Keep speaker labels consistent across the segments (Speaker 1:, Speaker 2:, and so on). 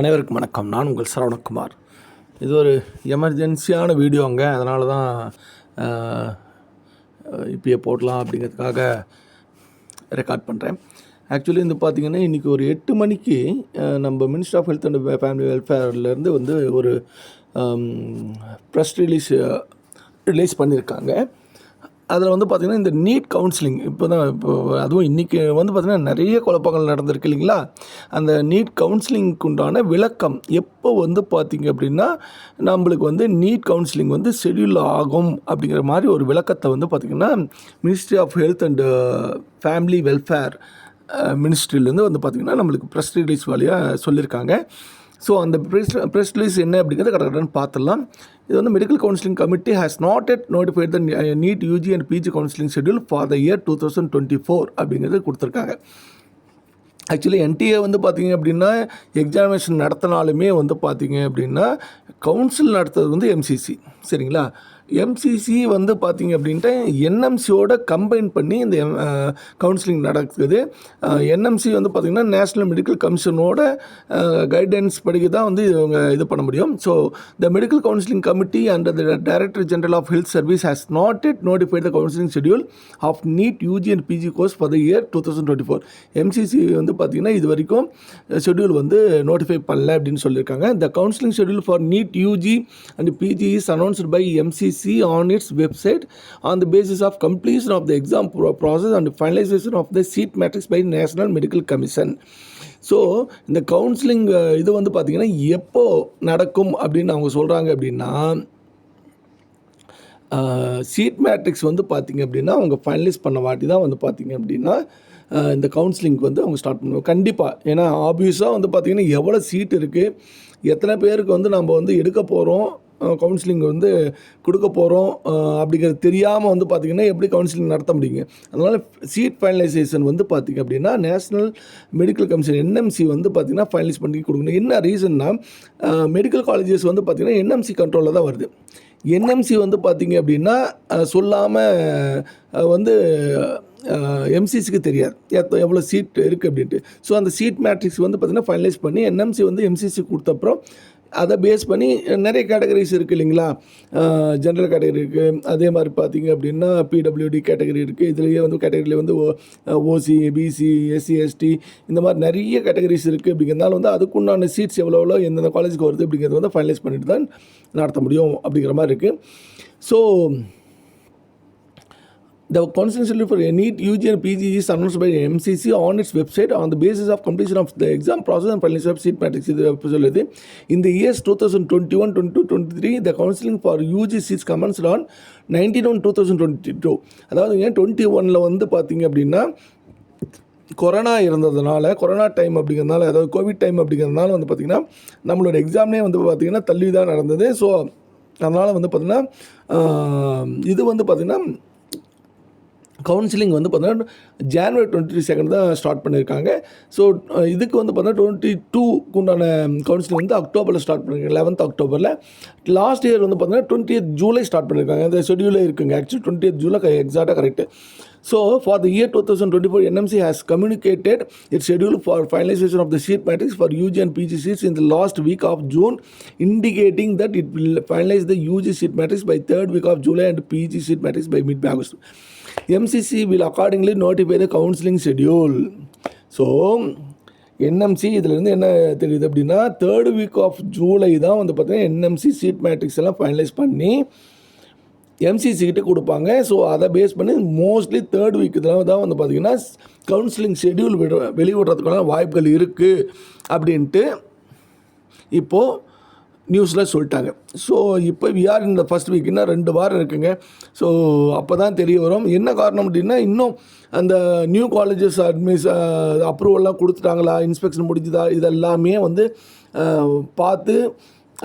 Speaker 1: அனைவருக்கும் வணக்கம். நான் உங்கள் சரவணகுமார். இது ஒரு எமர்ஜென்சியான வீடியோங்க. அதனால தான் இப்பயே போடலாம் அப்படிங்கிறதுக்காக ரெக்கார்ட் பண்ணுறேன். ஆக்சுவலி வந்து பார்த்திங்கன்னா இன்றைக்கி ஒரு 8 மணிக்கு நம்ம ministry of health and family வெல்ஃபேர்லேருந்து வந்து ஒரு ப்ரெஸ் ரிலீஸ் பண்ணியிருக்காங்க. அதில் வந்து பார்த்திங்கன்னா இந்த நீட் கவுன்சிலிங் அதுவும் இன்றைக்கி வந்து பார்த்திங்கன்னா நிறைய குழப்பங்கள் நடந்திருக்கு இல்லைங்களா. அந்த நீட் கவுன்சிலிங்க்கு உண்டான விளக்கம் எப்போ வந்து பார்த்திங்க அப்படின்னா நம்மளுக்கு வந்து நீட் கவுன்சிலிங் வந்து ஷெட்யூல் ஆகும் அப்படிங்கிற மாதிரி ஒரு விளக்கத்தை வந்து பார்த்திங்கன்னா ministry of health and family welfare மினிஸ்ட்ரியிலேருந்து வந்து பார்த்திங்கன்னா நம்மளுக்கு ப்ரெஸ் ரிலீஸ் வழியாக சொல்லியிருக்காங்க. ஸோ அந்த ப்ரெஸ் ரிலீஸ் என்ன அப்படிங்கிறத கடற்கடன்னு பார்த்துடலாம். இது வந்து medical counselling committee has not yet notified the NEET UG and PG counselling schedule for the year 2024 அப்படிங்கிறது கொடுத்துருக்காங்க. ஆக்சுவலி என்டிஏ வந்து பார்த்திங்க அப்படின்னா எக்ஸாமினேஷன் நடத்தினாலுமே வந்து பார்த்திங்க அப்படின்னா கவுன்சில் நடத்துறது வந்து எம்சிசி, சரிங்களா. எம்சிசி வந்து பார்த்திங்க அப்படின்ட்டு என்எம்சியோட கம்பைன் பண்ணி இந்த கவுன்சிலிங் நடக்குது. என்எம்சி வந்து பார்த்திங்கன்னா நேஷ்னல் மெடிக்கல் கமிஷனோட கைடன்ஸ் படிக்க தான் வந்து இவங்க இது பண்ண முடியும். So the medical counselling committee under the director general of health service has not yet notified the counselling schedule of NEET UG and PG course for the year 2024. MCC வந்து பார்த்திங்கன்னா இது வரைக்கும் ஷெட்யூல் வந்து நோட்டிஃபை பண்ணல அப்படின்னு சொல்லியிருக்காங்க. The counselling schedule for NEET UG and PG is announced by MCC on its website on the basis of completion of the exam process and finalization of the seat matrix by National Medical Commission. So இந்த counselling இது வந்து பார்த்திங்கன்னா எப்போ நடக்கும் அப்படின்னு அவங்க சொல்கிறாங்க அப்படின்னா சீட் மேட்ரிக்ஸ் வந்து பார்த்திங்க அப்படின்னா அவங்க ஃபைனலைஸ் பண்ண வாட்டி தான் வந்து பார்த்திங்க அப்படின்னா இந்த கவுன்சிலிங் வந்து அவங்க ஸ்டார்ட் பண்ணுவோம் கண்டிப்பாக. ஏன்னா ஆப்வியஸாக வந்து பார்த்திங்கன்னா எவ்வளோ சீட் இருக்குது, எத்தனை பேருக்கு வந்து நம்ம வந்து எடுக்க போகிறோம், கவுன்சிலிங் வந்து கொடுக்க போகிறோம் அப்படிங்கிறது தெரியாமல் வந்து பார்த்திங்கன்னா எப்படி கவுன்சிலிங் நடத்த முடியுங்க. அதனால் சீட் ஃபைனலைசேஷன் வந்து பார்த்திங்க அப்படின்னா நேஷ்னல் மெடிக்கல் கமிஷன் என்எம்சி வந்து பார்த்திங்கன்னா ஃபைனலைஸ் பண்ணி கொடுக்கணும். என்ன ரீசன்னா மெடிக்கல் காலேஜஸ் வந்து பார்த்திங்கன்னா என்எம்சி கண்ட்ரோலில் தான் வருது. என்எம்சி வந்து பார்த்திங்க அப்படின்னா சொல்லாமல் வந்து எம்சிசிக்கு தெரியாது எவ்வளோ சீட் இருக்குது அப்படின்ட்டு. ஸோ அந்த சீட் மேட்ரிக்ஸ் வந்து பார்த்திங்கன்னா ஃபைனலைஸ் பண்ணி என்எம்சி வந்து எம்சிசி கொடுத்தப்புறம் அதை பேஸ் பண்ணி நிறைய கேட்டகரிஸ் இருக்குது இல்லைங்களா. ஜென்ரல் கேட்டகரி இருக்குது, அதே மாதிரி பார்த்திங்க அப்படின்னா பிடபிள்யூடி கேட்டகரி இருக்குது. இதுலேயே வந்து கேட்டகரியில் வந்து ஓசி, பிசி, எஸ்சி, எஸ்டி இந்த மாதிரி நிறைய கேட்டகரிஸ் இருக்குது. அப்படிங்கிறதுனால வந்து அதுக்குண்டான சீட்ஸ் எவ்வளோ எந்தெந்த காலேஜுக்கு வருது அப்படிங்கிறத வந்து ஃபைனலைஸ் பண்ணிட்டு தான் நடத்த முடியும் அப்படிங்கிற மாதிரி இருக்குது. So the counseling schedule for NEET, UG and PG is announced by MCC on its website on the basis of completion of the exam process and finalization of seat matrix. In the years 2021, 22, 23, the counseling for UG seats commenced on 19/1/2022. அதாவது 21ல் வந்து பார்த்திங்க அப்படின்னா corona இருந்ததுனால, corona time அப்படிங்கிறதுனால, அதாவது Covid time அப்படிங்கிறதுனால வந்து பார்த்திங்கன்னா நம்மளோட எக்ஸாம்னே வந்து பார்த்திங்கன்னா தள்ளி தான் நடந்தது. ஸோ அதனால் வந்து பார்த்திங்கன்னா இது வந்து பார்த்திங்கன்னா கவுன்சிலிங் வந்து பார்த்தீங்கன்னா January 22 தான் ஸ்டார்ட் பண்ணியிருக்காங்க. ஸோ இதுக்கு வந்து பார்த்தீங்கன்னா 22க்கு உண்டான கவுன்சிலிங் வந்து அக்டோபரில் ஸ்டார்ட் பண்ணியிருக்காங்க, 11th அக்டோபரில். லாஸ்ட் இயர் வந்து பார்த்தீங்கன்னா 20th ஜூலை ஸ்டார்ட் பண்ணியிருக்காங்க. அந்த ஷெட்யூலே இருக்குங்க. ஆக்சுவலி 20th ஜூலை எக்ஸாக்டாக correct. So for the year 2024, NMC has communicated its schedule for finalization of the seat matrix for UG and PG seats in the last week of June, indicating that it will finalize the UG seat matrix by 3rd week of July and PG seat matrix by mid-August. MCC will accordingly notify the counseling schedule. So NMC இதிலேருந்து என்ன தெரியுது அப்படின்னா 3rd week of July தான் வந்து பார்த்தீங்கன்னா NMC seat matrix எல்லாம் finalise பண்ணி MCC கிட்ட கொடுப்பாங்க. ஸோ அதை பேஸ் பண்ணி மோஸ்ட்லி 3rd week தான் வந்து பார்த்திங்கன்னா கவுன்சிலிங் ஷெட்யூல் வெளியிடுறதுக்கான வாய்ப்புகள் இருக்குது அப்படின்ட்டு இப்போது நியூஸில் சொல்லிட்டாங்க. ஸோ இப்போ விஆர் இந்த ஃபஸ்ட் வீக் இன்னும் 2 வாரம் இருக்குங்க. ஸோ அப்போ தான் தெரிய வரும் என்ன காரணம் அப்படின்னா இன்னும் அந்த நியூ காலேஜஸ் அப்ரூவல்லாம் கொடுத்துட்டாங்களா, இன்ஸ்பெக்ஷன் முடிஞ்சுதா, இதெல்லாமே வந்து பார்த்து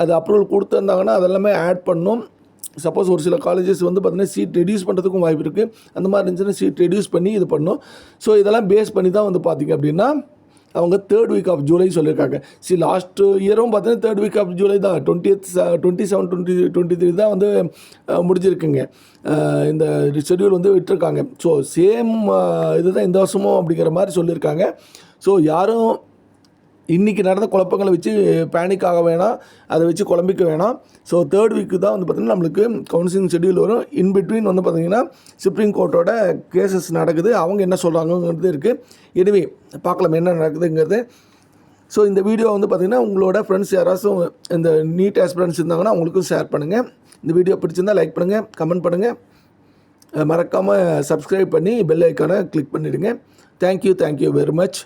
Speaker 1: அது அப்ரூவல் கொடுத்துருந்தாங்கன்னா அதெல்லாமே ஆட் பண்ணணும். சப்போஸ் ஒரு சில காலேஜஸ் வந்து பார்த்திங்கன்னா சீட் ரெடியூஸ் பண்ணுறதுக்கும் வாய்ப்பு இருக்குது. அந்த மாதிரி இருந்துச்சுன்னா சீட் ரெடியூஸ் பண்ணி இது பண்ணணும். ஸோ இதெல்லாம் பேஸ் பண்ணி தான் வந்து பார்த்திங்க அப்படின்னா அவங்க 3rd week of July சொல்லியிருக்காங்க. லாஸ்ட் இயரும் பார்த்தீங்கன்னா 3rd week of July தான் 27, 23 தான் வந்து முடிஞ்சிருக்குங்க. இந்த ஷெட்யூல் வந்து விட்டுருக்காங்க. ஸோ சேம் இதுதான் இந்த வருஷமும் அப்படிங்கிற மாதிரி சொல்லியிருக்காங்க. ஸோ யாரும் இன்றைக்கி நடந்த குழப்பங்களை வச்சு பேனிக் ஆக வேணாம், அதை வச்சு குழம்பிக்க வேணாம். ஸோ 3rd வீக்கு தான் வந்து பார்த்திங்கன்னா நம்மளுக்கு கவுன்சிலிங் ஷெட்யூல் வரும். இன்பிட்வீன் வந்து பார்த்திங்கன்னா சுப்ரீம் கோர்ட்டோட கேசஸ் நடக்குது, அவங்க என்ன சொல்கிறாங்கங்கிறது இருக்குது. எனிவே பார்க்கலாம் என்ன நடக்குதுங்கிறது. ஸோ இந்த வீடியோ வந்து பார்த்திங்கன்னா உங்களோட ஃப்ரெண்ட்ஸ் யாராச்சும் இந்த நீட் ஆஸ்பிரண்ட்ஸ் இருந்தாங்கன்னா அவங்களுக்கும் ஷேர் பண்ணுங்கள். இந்த வீடியோ பிடிச்சிருந்தால் லைக் பண்ணுங்கள், கமெண்ட் பண்ணுங்கள், மறக்காமல் சப்ஸ்கிரைப் பண்ணி பெல் ஐக்கானை கிளிக் பண்ணிவிடுங்க. Thank you very much.